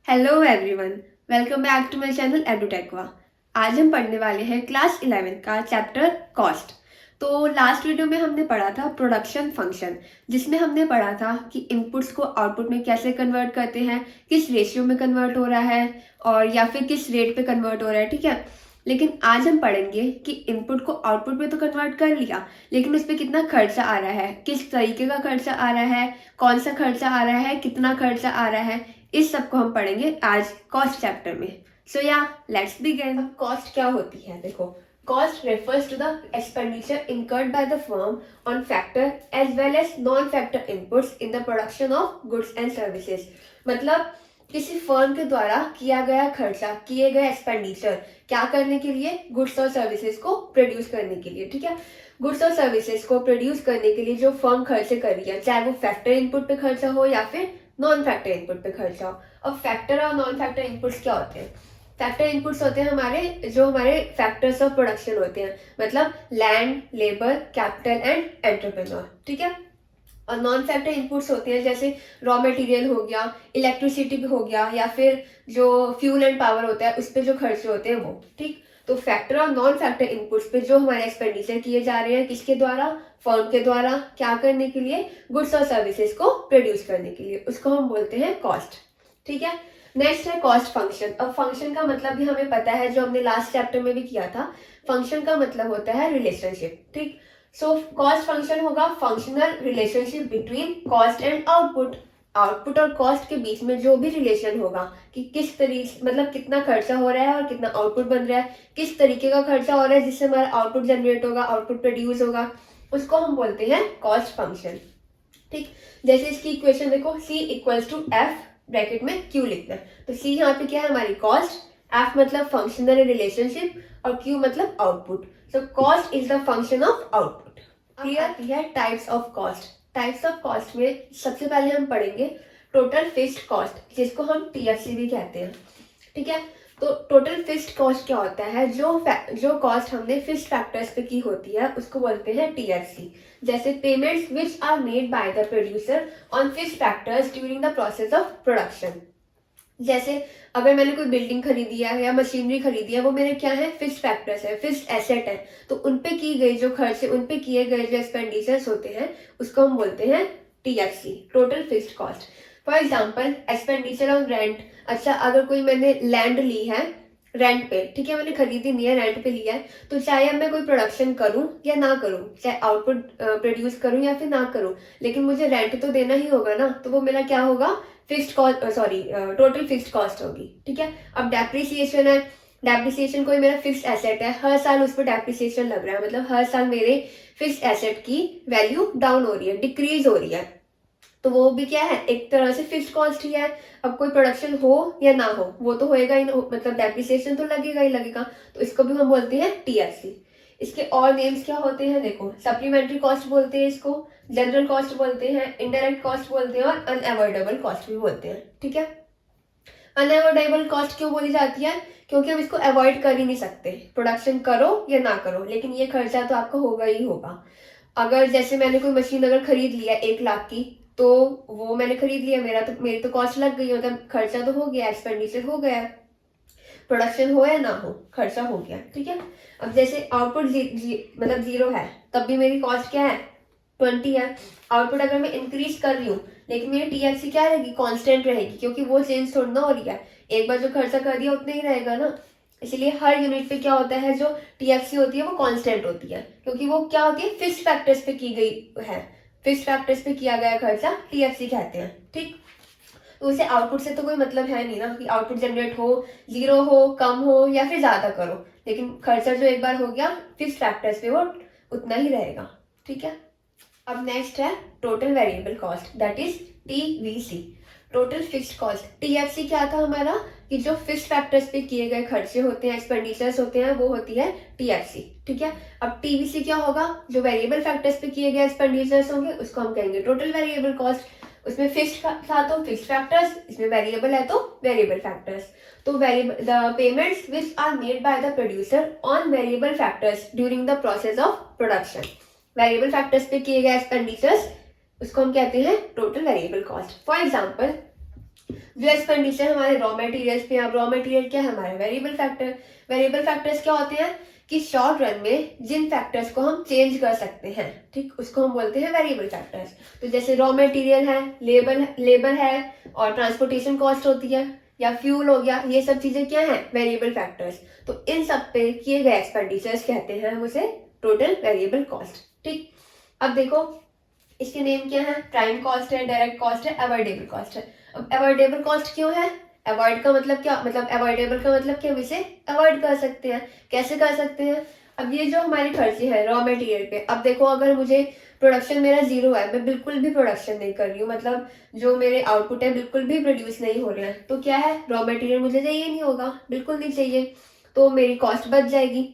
Hello everyone, welcome back to my channel एडुटेकवा। आज हम पढ़ने वाले हैं क्लास 11 का चैप्टर कॉस्ट। तो लास्ट वीडियो में हमने पढ़ा था प्रोडक्शन फंक्शन, जिसमें हमने पढ़ा था कि इनपुट्स को आउटपुट में कैसे कन्वर्ट करते हैं, किस रेशियो में कन्वर्ट हो रहा है और या फिर किस रेट पे कन्वर्ट हो रहा है। ठीक है, लेकिन आज हम पढ़ेंगे कि इनपुट को आउटपुट में तो कन्वर्ट कर लिया, लेकिन उस पर कितना खर्चा आ रहा है, किस तरीके का खर्चा आ रहा है, कौन सा खर्चा आ रहा है, कितना खर्चा आ रहा है, इस सब को हम पढ़ेंगे आज कॉस्ट चैप्टर में। सो या लेट्स बिगिन। अब कॉस्ट क्या होती है, देखो, cost refers to the expenditure incurred by the firm on factor as well as non factor inputs in the production of goods and services. मतलब किसी फर्म के द्वारा किया गया खर्चा, किए गए एक्सपेंडिचर क्या करने के लिए, गुड्स और सर्विसेज को प्रोड्यूस करने के लिए। ठीक है, गुड्स और सर्विसेज को प्रोड्यूस करने के लिए जो फर्म खर्चे कर रही है, चाहे वो फैक्टर इनपुट पे खर्चा हो या फिर नॉन फैक्टर इनपुट पे खर्चा हो। अब फैक्टर और नॉन फैक्टर इनपुट्स क्या होते हैं? फैक्टर इनपुट्स होते हैं हमारे फैक्टर्स ऑफ प्रोडक्शन होते हैं, मतलब land, labour, capital and entrepreneur. ठीक है, और नॉन फैक्टर इनपुट्स होते हैं जैसे रॉ मटेरियल हो गया, इलेक्ट्रिसिटी हो गया, या फिर जो फ्यूल एंड पावर होता है उस पर जो खर्चे होते हैं वो। ठीक, तो फैक्टर और नॉन फैक्टर इनपुट्स पे जो हमारे एक्सपेंडिचर किए जा रहे हैं, किसके द्वारा, फर्म के द्वारा, क्या करने के लिए, गुड्स और सर्विसेज को प्रोड्यूस करने के लिए, उसको हम बोलते हैं कॉस्ट। ठीक है, नेक्स्ट है कॉस्ट फंक्शन। अब फंक्शन का मतलब भी हमें पता है, जो हमने लास्ट चैप्टर में भी किया था। फंक्शन का मतलब होता है रिलेशनशिप। ठीक, सो कॉस्ट फंक्शन होगा functional relationship between cost and output. Output और कॉस्ट के बीच में जो भी रिलेशन होगा कि किस तरीके, मतलब कितना खर्चा हो रहा है और कितना आउटपुट बन रहा है, किस तरीके का खर्चा हो रहा है जिससे हमारा आउटपुट जनरेट होगा, आउटपुट प्रोड्यूस होगा, उसको हम बोलते हैं कॉस्ट फंक्शन। ठीक, जैसे इसकी इक्वेशन देखो, C equals to F bracket में Q लिखना है, तो C यहाँ पे क्या है, हमारी कॉस्ट, F मतलब फंक्शनल रिलेशनशिप और Q मतलब output. So cost is the function of output. Clear? आती है types of cost. Types of cost में सबसे पहले हम पढ़ेंगे टोटल फिक्स्ड कॉस्ट, जिसको हम TFC भी कहते हैं। ठीक है, तो टोटल फिक्स्ड कॉस्ट क्या होता है, जो कॉस्ट हमने फिक्स्ड फैक्टर्स पे की होती है उसको बोलते हैं TFC। जैसे payments which are made by the producer on fixed factors during the process of production. जैसे अगर मैंने कोई बिल्डिंग खरीदी है या मशीनरी खरीदी है, वो मेरे क्या है, फिक्स्ड फैक्टर्स है, फिक्स्ड एसेट है, तो उनपे की गई जो खर्चे, उनपे किए गए जो एक्सपेंडिचर्स होते हैं उसको हम बोलते हैं TFC, total fixed cost. For example expenditure on rent. अच्छा, अगर कोई मैंने लैंड ली है रेंट पे, ठीक है, मैंने खरीदी नहीं है, रेंट पे लिया है, तो चाहे अब मैं कोई प्रोडक्शन करूं या ना करूं, चाहे आउटपुट प्रोड्यूस करूं या फिर ना करूं, लेकिन मुझे रेंट तो देना ही होगा ना, तो वो मेरा क्या होगा, fixed cost, total fixed cost होगी। ठीक है, अब डेप्रिसिएशन है, डेप्रिसिएशन कोई मेरा फिक्स्ड एसेट है, हर साल उस पर डेप्रिसिएशन लग रहा है, मतलब हर साल मेरे फिक्स्ड एसेट की वैल्यू डाउन हो रही है, डिक्रीज हो रही है, तो वो भी क्या है, एक तरह से फिक्स्ड कॉस्ट ही है। अब कोई प्रोडक्शन हो या ना हो, वो तो होएगा ही, मतलब डेप्रिसिएशन तो लगेगा ही लगेगा, तो इसको भी हम बोलते हैं TFC। इसके और नेम्स क्या होते हैं, देखो, सप्लीमेंट्री कॉस्ट बोलते हैं इसको, जनरल कॉस्ट बोलते हैं, इनडायरेक्ट कॉस्ट बोलते हैं और अनअवॉइडेबल कॉस्ट भी बोलते हैं। ठीक है, अनअवॉइडेबल कॉस्ट क्यों बोली जाती है, क्योंकि हम इसको अवॉइड कर ही नहीं सकते, प्रोडक्शन करो या ना करो, लेकिन ये खर्चा तो आपका होगा ही होगा। अगर जैसे मैंने कोई मशीन अगर खरीद लिया 1 लाख की, तो वो मैंने खरीद लिया, मेरी तो कॉस्ट लग गई, मतलब खर्चा तो हो गया, एक्सपेंडिचर हो गया, प्रोडक्शन हो या ना हो, खर्चा हो गया। ठीक है, अब जैसे आउटपुट मतलब 0 है, तब भी मेरी कॉस्ट क्या है, 20 है। आउटपुट अगर मैं इंक्रीज कर रही हूँ, लेकिन मेरी TFC क्या रहेगी, कांस्टेंट रहेगी, क्योंकि वो चेंज थोड़ा ना हो रही है, एक बार जो खर्चा कर दिया उतना ही रहेगा ना। इसलिए हर यूनिट पे क्या होता है, जो TFC होती है वो कांस्टेंट होती है, क्योंकि वो क्या होती है, फिक्स्ड फैक्टर्स पे की गई है, फिक्स्ड फैक्टर्स पे किया गया खर्चा TFC कहते हैं। ठीक, तो उसे आउटपुट से तो कोई मतलब है नहीं ना, कि आउटपुट जनरेट हो, 0 हो, कम हो या फिर ज्यादा करो, लेकिन खर्चा जो एक बार हो गया फिक्स्ड फैक्टर्स पे, वो उतना ही रहेगा। ठीक है, अब नेक्स्ट है total variable cost, that is TVC, total fixed cost. TFC क्या था हमारा, कि जो फिक्स्ड फैक्टर्स पे किए गए खर्चे होते हैं, एक्सपेंडिचर्स होते हैं, वो होती है TFC। ठीक है, अब TVC क्या होगा, जो वेरिएबल फैक्टर्स पे किए गए एक्सपेंडिचर्स होंगे उसको हम कहेंगे टोटल वेरिएबल कॉस्ट। उसमें फिक्स्ड था तो फिक्स्ड फैक्टर्स, इसमें वेरिएबल है तो वेरिएबल फैक्टर्स। तो variable, the payments which are made by the producer on variable factors during the process of production. Variable factors पे किए गए एक्सपेंडिचर्स, उसको हम कहते हैं total variable cost. For example, जो एक्सपेंडिचर हमारे रॉ मटेरियल्स पे, अब रॉ मटेरियल क्या है हमारे वेरिएबल फैक्टर। वेरिएबल फैक्टर्स क्या होते हैं कि शॉर्ट रन में जिन फैक्टर्स को हम चेंज कर सकते हैं, ठीक, उसको हम बोलते हैं वेरिएबल फैक्टर्स। तो जैसे रॉ मटेरियल है, लेबर है और ट्रांसपोर्टेशन कॉस्ट होती है या फ्यूल हो गया, ये सब चीजें क्या है वेरिएबल फैक्टर्स। तो इन सब पे किए गए एक्सपेंडिचर्स कहते हैं हम उसे टोटल वेरिएबल कॉस्ट। ठीक, अब देखो इसके नेम क्या है, प्राइम कॉस्ट है, डायरेक्ट कॉस्ट है, अवॉइडेबल कॉस्ट है। अब अवॉइडेबल कॉस्ट क्यों है, अवॉइड का मतलब क्या, मतलब अवॉइडेबल का मतलब कि हम इसे अवॉइड कर सकते हैं। कैसे कर सकते हैं, अब ये जो हमारी खर्चे है रॉ मटेरियल पे, अब देखो अगर मुझे प्रोडक्शन मेरा जीरो है, मैं बिल्कुल भी प्रोडक्शन नहीं कर रही हूँ, मतलब जो मेरे आउटपुट है बिल्कुल भी प्रोड्यूस नहीं हो रहे हैं, तो क्या है रॉ मटेरियल मुझे चाहिए नहीं होगा, बिल्कुल नहीं चाहिए, तो मेरी कॉस्ट बच जाएगी।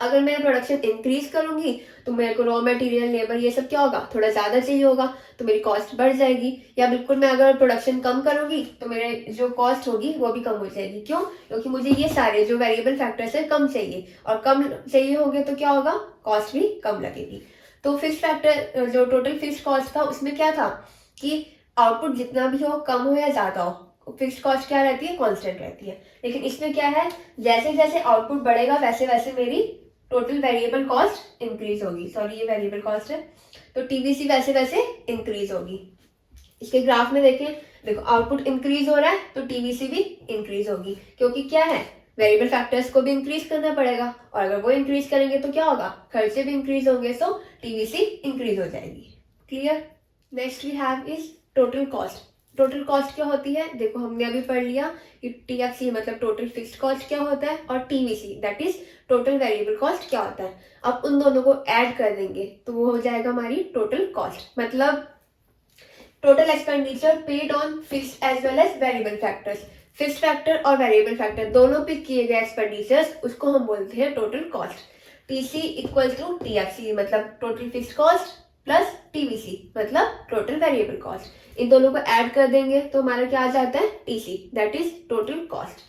अगर मैं प्रोडक्शन इंक्रीज करूंगी तो मेरे को रॉ मटेरियल, लेबर, ये सब क्या होगा थोड़ा ज्यादा चाहिए होगा, तो मेरी कॉस्ट बढ़ जाएगी। या बिल्कुल मैं अगर प्रोडक्शन कम करूंगी तो मेरे जो कॉस्ट होगी वो भी कम हो जाएगी। क्यों, क्योंकि मुझे ये सारे जो वेरिएबल फैक्टर्स है कम चाहिए, और कम चाहिए होंगे तो क्या होगा कॉस्ट भी कम लगेगी। तो फिक्स फैक्टर जो टोटल फिक्स कॉस्ट था उसमें क्या था कि आउटपुट जितना भी हो, कम हो या ज्यादा हो, फिक्स कॉस्ट क्या रहती है कांस्टेंट रहती है। लेकिन इसमें क्या है, जैसे जैसे आउटपुट बढ़ेगा वैसे वैसे मेरी टोटल वेरिएबल कॉस्ट इंक्रीज होगी, सॉरी ये वेरिएबल कॉस्ट है, तो टीवीसी वैसे वैसे इंक्रीज होगी। इसके ग्राफ में देखें, देखो आउटपुट इंक्रीज हो रहा है तो टीवीसी भी इंक्रीज होगी, क्योंकि क्या है वेरिएबल फैक्टर्स को भी इंक्रीज करना पड़ेगा, और अगर वो इंक्रीज करेंगे तो क्या होगा खर्चे भी इंक्रीज होंगे, सो टीवीसी इंक्रीज हो जाएगी। Clear. Next we have is total cost. Total cost क्या होती है, देखो हमने अभी पढ़ लिया कि टीएफसी मतलब टोटल फिक्स्ड कॉस्ट क्या होता है, और TVC that is total variable cost क्या होता है। अब उन दोनों को ऐड कर देंगे तो वो हो जाएगा हमारी टोटल कॉस्ट, मतलब total expenditure paid on fixed as well as variable factors. Fixed factor और वेरिएबल फैक्टर दोनों पे किए गए एक्सपेंडिचर्स उसको हम बोलते हैं total cost. TC equal to TFC मतलब total fixed cost plus TVC मतलब टोटल वेरिएबल कॉस्ट। इन दोनों को ऐड कर देंगे तो हमारा क्या आ जाता है TC that is total cost.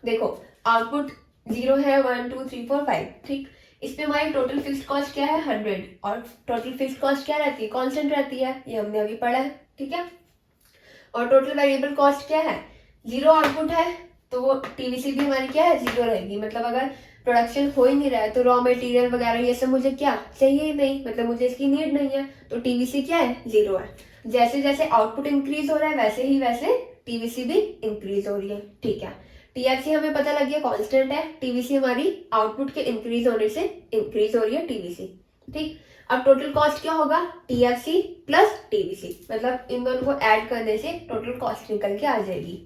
देखो आउटपुट 0 है 1 2 3 4 5, ठीक, इसमें हमारी टोटल फिक्स्ड कॉस्ट क्या है 100, और टोटल फिक्स्ड कॉस्ट क्या रहती है कांस्टेंट रहती है, ये हमने अभी पढ़ा है, ठीक है। और टोटल वेरिएबल कॉस्ट क्या है, 0 आउटपुट है तो वो टीवीसी भी हमारी क्या है 0 रहेगी, मतलब अगर प्रोडक्शन हो ही नहीं रहा है तो रॉ मटेरियल वगैरह ये सब मुझे क्या चाहिए ही नहीं, मतलब मुझे इसकी नीड नहीं है, तो टीवीसी क्या है 0 है। जैसे जैसे आउटपुट इंक्रीज हो रहा है वैसे ही वैसे टीवीसी भी इंक्रीज हो रही है, ठीक है। टीएफसी हमें पता लग गया कांस्टेंट है, टीवीसी हमारी आउटपुट के इंक्रीज होने से इंक्रीज हो रही है टीवीसी, ठीक। अब टोटल कॉस्ट क्या होगा टीएफसी प्लस टीवीसी, मतलब इन दोनों को ऐड करने से टोटल कॉस्ट निकल के आ जाएगी।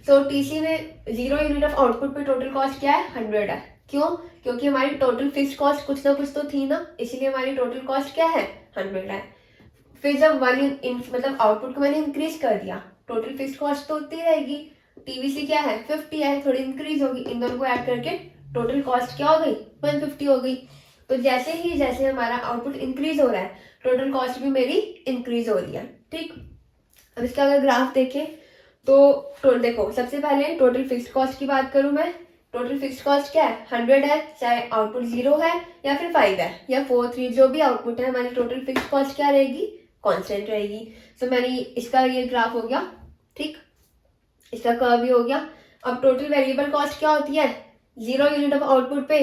सो टीसी में 0 यूनिट ऑफ आउटपुट पे टोटल कॉस्ट क्या है 100 है। क्यों, क्योंकि हमारी टोटल फिक्स्ड कॉस्ट कुछ ना कुछ तो थी ना, इसलिए हमारी टोटल कॉस्ट क्या है 100 है। फिर जब मतलब आउटपुट को मैंने इंक्रीज कर दिया, टोटल फिक्स्ड कॉस्ट तो उतनी रहेगी, टीवीसी क्या है 50 है, थोड़ी इंक्रीज होगी, इन दोनों को ऐड करके टोटल कॉस्ट क्या हो गई 150 हो गई। तो जैसे ही जैसे हमारा आउटपुट इंक्रीज हो रहा है टोटल कॉस्ट भी मेरी इंक्रीज हो रही है, ठीक। अब इसका अगर ग्राफ देखें तो देखो सबसे पहले टोटल फिक्स्ड कॉस्ट की बात करूं मैं, टोटल फिक्स्ड कॉस्ट क्या है 100 है, चाहे आउटपुट 0 है या फिर 5 है या 4 3 जो भी आउटपुट है, हमारी टोटल फिक्स्ड कॉस्ट क्या रहेगी कांस्टेंट रहेगी। सो मैंने इसका ये ग्राफ हो गया, ठीक, इसका कर्व भी हो गया। अब टोटल वेरिएबल कॉस्ट क्या होती है 0 यूनिट ऑफ आउटपुट पे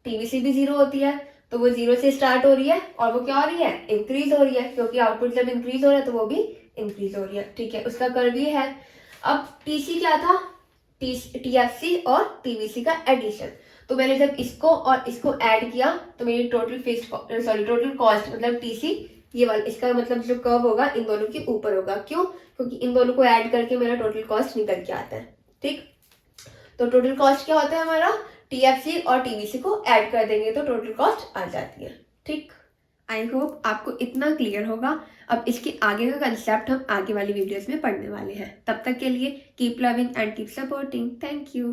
टीवीसी भी 0 होती है, तो वो 0 से स्टार्ट हो रही है और वो क्या हो रही है इंक्रीज हो रही है, क्योंकि आउटपुट जब इंक्रीज हो रहा है तो वो भी इंक्रीज हो रही है, ठीक है, उसका कर्व ये है। अब टीसी क्या था टीएफसी और टीवीसी का एडिशन, तो मैंने जब इसको और इसको ऐड किया तो मेरी टोटल कॉस्ट मतलब टीसी ये वाला, इसका मतलब जो कर्व होगा इन दोनों के ऊपर होगा। क्यों, क्योंकि इन दोनों को ऐड करके मेरा टोटल कॉस्ट निकल के आता है, ठीक। तो टोटल कॉस्ट क्या होता है हमारा टीएफसी और टीवीसी को ऐड कर देंगे तो टोटल कॉस्ट आ जाती है, ठीक। आई होप आपको इतना क्लियर होगा। अब इसके आगे का कंसेप्ट हम आगे वाली वीडियोस में पढ़ने वाले हैं। तब तक के लिए keep loving and keep supporting. Thank you.